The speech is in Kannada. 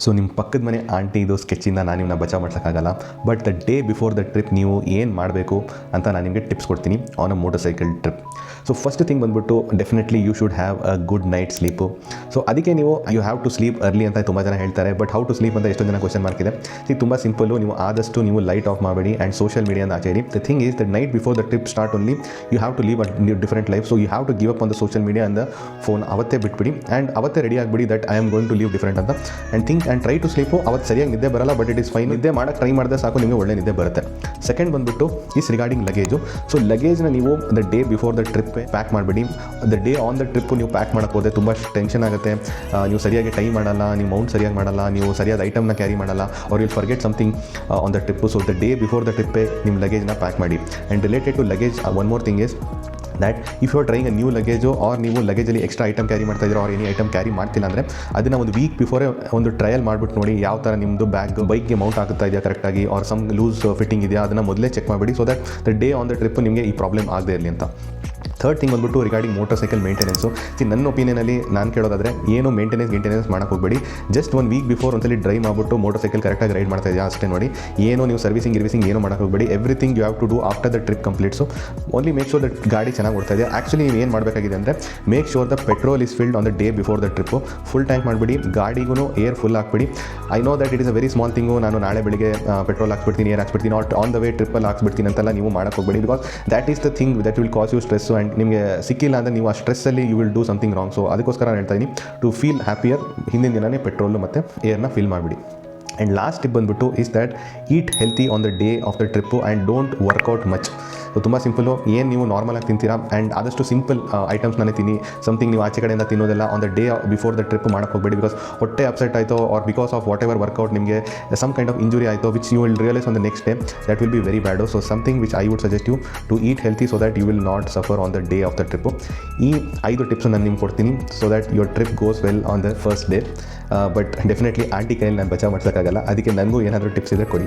ಸೊ ನಿಮ್ಮ ಪಕ್ಕದ ಮನೆ ಆಂಟಿ ಇದು ಸ್ಕೆಚ್ಚಿಂದ ನಾನು ನಿಮ್ಮನ್ನ ಬಚಾವ್ ಮಾಡ್ಸೋಕ್ಕಾಗಲ್ಲ. But the day before the trip ನೀವು ಏನು ಮಾಡಬೇಕು ಅಂತ ನಾನು ನಿಮಗೆ ಟಿಪ್ಸ್ ಕೊಡ್ತೀನಿ on a motorcycle trip. So first thing ಬಂದುಬಿಟ್ಟು definitely you should have a good night sleep. So ಅದಕ್ಕೆ ನೀವು you have to sleep early ಅಂತ ತುಂಬ ಜನ ಹೇಳ್ತಾರೆ. ಬಟ್ ಹೌ ಟು ಸ್ಲೀಪ್ ಅಂತ ಎಷ್ಟೊಂದು ಜನ ಕ್ವಶನ್ ಮಾರ್ಕ್ ಇದೆ. ತುಂಬ ಸಿಂಪಲ್ಲು, ನೀವು ಆದಷ್ಟು ನೀವು ಲೈಟ್ ಆಫ್ ಮಾಡಬೇಡಿ ಆ್ಯಂಡ್ ಸೋಷಿಯಲ್ ಮೀಡಿಯಾನ ಆಚೆ ಇಡಿ. The thing is the night before the trip start only you have to leave a different life. So you have to give up on the social media and the phone. ಅವತ್ತೇ ಬಿಟ್ಬಿಡಿ ಆ್ಯಂಡ್ ಅವತ್ತೇ ರೆಡಿ ಆಗಿಬಿಡಿ that I am going to leave different ಅಂತ and think and try to sleep. ಅವತ್ತು ಸರಿಯಾಗಿ ನಿದ್ದೆ ಬರಲ್ಲ, ಬಟ್ ಇಟ್ ಇಸ್ ಫೈನ್. ನಿದ್ದೆ ಮಾಡೋಕ್ಕೆ ಟ್ರೈ ಮಾಡಿದ್ರೆ ಸಾಕು, ನಿಮಗೆ ಒಳ್ಳೆ ನಿದ್ದೆ ಬರುತ್ತೆ. ಸೆಕೆಂಡ್ ಬಂದುಬಿಟ್ಟು ಇಸ್ ರಿಗಾರ್ಡಿಂಗ್ ಲಗೇಜು. ಸೊ ಲಗೇಜ್ನ ನೀವು the day before the trip pack ಮಾಡಿಬಿಡಿ. The day on the trip ನೀವು ಪ್ಯಾಕ್ ಮಾಡೋಕ್ಕೆ ಹೋದರೆ ತುಂಬ ಟೆನ್ಷನ್ ಆಗುತ್ತೆ. ನೀವು ಸರಿಯಾಗಿ ಟೈಮ್ ಮಾಡಲ್ಲ, ನೀವು ಮೌಂಟ್ ಸರಿಯಾಗಿ ಮಾಡಲ್ಲ, ನೀವು ಸರಿಯಾದ ಐಟಮ್ನ ಕ್ಯಾರಿ ಮಾಡಲ್ಲ, or will forget something on the trip. So the day before the ಟ್ರಿಪ್ಪೇ ನಿಮ್ಮ ಲಗೇಜ್ನ ಪ್ಯಾಕ್ ಮಾಡಿ. And related to luggage one more thing is that if you are trying a new luggage or ನೀವು ಲಗೇಜಲ್ಲಿ ಎಕ್ಸ್ಟ್ರಾ ಐಟಮ್ ಕ್ಯಾರಿ ಮಾಡ್ತಾ ಇದ್ದೀರೋ ಆರ್ ಎನಿ ಐಟಮ್ ಕ್ಯಾರಿ ಮಾಡ್ತಿಲ್ಲ ಅಂದರೆ ಅದನ್ನು ಒಂದು ವೀಕ್ ಬಿಫೋರೇ ಒಂದು ಟ್ರಯಲ್ ಮಾಡಿಬಿಟ್ಟು ನೋಡಿ ಯಾವ ಥರ ನಿಮ್ಮದು ಬ್ಯಾಗ್ ಬೈಕ್ಗೆ ಮೌಂಟ್ ಆಗ್ತಾ ಇದೆಯಾ ಕರೆಕ್ಟಾಗಿ, ಆರ್ ಸಮ್ ಲೂಸ್ ಫಿಟ್ಟಿಂಗ್ ಇದೆಯಾ, ಅದನ್ನು ಮೊದಲೇ ಚೆಕ್ ಮಾಡಿಬಿಡಿ. So that the day on the trip ನಿಮಗೆ ಈ ಪ್ರಾಬ್ಲಮ್ ಆಗದೇ ಇರಲಿ ಅಂತ. ಥರ್ಡ್ ಥಿಂಗ್ ಬಂದುಬಿಟ್ಟು ರಿಗಾರ್ಡಿಂಗ್ ಮೋಟರ್ ಸೈಕಲ್ ಮೇಂಟೆನೆನ್ಸು. ನನ್ನ ಒಪಿನಿಯನಲ್ಲಿ ನಾನು ಕೇಳೋದಾದರೆ ಏನು ಮೇಂಟೆನೆನ್ಸ್ ಮಾಡೋಕ್ಕೆ ಹೋಗಬೇಡಿ. ಜಸ್ಟ್ ಒಂದು ವೀಕ್ ಬಿಫೋರ್ ಒಂದ್ಸಲಿ ಡ್ರೈವ್ ಮಾಡಿಬಿಟ್ಟು ಮೋಟರ್ ಸೈಕಲ್ ಕರೆಕ್ಟಾಗಿ ರೈಡ್ ಮಾಡ್ತಾ ಇದೆಯಾ ಅಷ್ಟೇ ನೋಡಿ. ಏನು ನೀವು ಸರ್ವಿಸಿಂಗ್ ಯು ಮಾಡೋಕ್ಕೆ ಹೋಗಬೇಡಿ. Everything you have to do after the trip ಕಂಪ್ಲೀಟ್ಸು. ಓನ್ಲಿ ಮೇಕ್ ಶೋರ್ ದಟ್ ಗಾಡಿ ಚೆನ್ನಾಗಿ ಓಡ್ತಾ ಇದೆ. ಆ್ಯಕ್ಚುಲಿ ನೀವು ಏನು ಮಾಡಬೇಕಾಗಿದೆ ಅಂದರೆ make sure the petrol is filled on the day before the trip. Full tank ಮಾಡಿಬಿಡಿ, ಗಾಡಿಗೂ ಏರ್ ಫುಲ್ ಹಾಕ್ಬಿಡಿ. I know that it is a very small thing. ನಾನು ನಾಳೆ ಬೆಳಿಗ್ಗೆ ಪೆಟ್ರೋಲ್ ಹಾಕ್ಬಿಡ್ತೀನಿ, ಏರ್ ಹಾಕ್ಬಿಡ್ತೀನಿ, ಆನ್ ದ ವೇ ಟ್ರಿಪ್ಪಲ್ಲಿ ಹಾಕ್ಬಿಡ್ತೀನಿ ಅಂತೆಲ್ಲ ನೀವು ಮಾಡೋಕ್ಕೆ ಹೋಗಬೇಡಿ. Because that is the thing that will cause you stress and ನಿಮಗೆ ಸಿಕ್ಕಿಲ್ಲ ಅಂದರೆ ನೀವು ಆ ಸ್ಟ್ರೆಸ್ಸಲ್ಲಿ you will do something wrong. So ಅದಕ್ಕೋಸ್ಕರ ನಾನು ಹೇಳ್ತಾ ಇದ್ದೀನಿ ಟು ಫೀಲ್ ಹ್ಯಾಪಿಯರ್ ಹಿಂದಿನ ದಿನವೇ ಪೆಟ್ರೋಲು ಮತ್ತು ಏರ್ನ ಫಿಲ್ ಮಾಡಿಬಿಡಿ. ಆ್ಯಂಡ್ ಲಾಸ್ಟ್ ಟಿಪ್ ಬಂದುಬಿಟ್ಟು is that eat healthy on the day of the trip and don't work out much. So ತುಂಬ ಸಿಂಪಲ್ಲು, ಏನು ನೀವು ನಾರ್ಮಲಾಗಿ ತಿಂತೀರಾ ಆ್ಯಂಡ್ ಆದಷ್ಟು ಸಿಂಪಲ್ ಐಟಮ್ಸ್ನೇ ತಿನ್ನಿ. ಸಮಥಿಂಗ್ ನೀವು ಆಚೆ ಕಡೆಯಿಂದ ತಿನ್ನೋದೆಲ್ಲ on the day before the trip ಮಾಡೋಕ್ಕೆ ಹೋಗಬೇಡಿ. ಬಿಕಾಸ್ ಹೊಟ್ಟೆ ಅಪ್ಸೆಟ್ ಆಯಿತು or because of whatever workout ನಿಮಗೆ ಸಮ್ ಕೈಂಡ್ ಆಫ್ ಇಂಜುರಿ ಆಯಿತು which you will realise on the next day, that will be very bad. So something which I would suggest you to eat healthy so that you will not suffer on the day of the trip. ಈ 5 ಟಿಪ್ಸು ನಾನು ನಿಮ್ಗೆ ಕೊಡ್ತೀನಿ so that your trip goes well on the first day. But definitely aunty ಕೈಯಲ್ಲಿ ನಾನು ಬಚಾವ್ ಮಾಡ್ಸೋಕ್ಕಾಗಲ್ಲ, ಅದಕ್ಕೆ ನನಗೂ ಏನಾದರೂ ಟಿಪ್ಸ್ ಇದ್ದರೆ ಕೊಡಿ.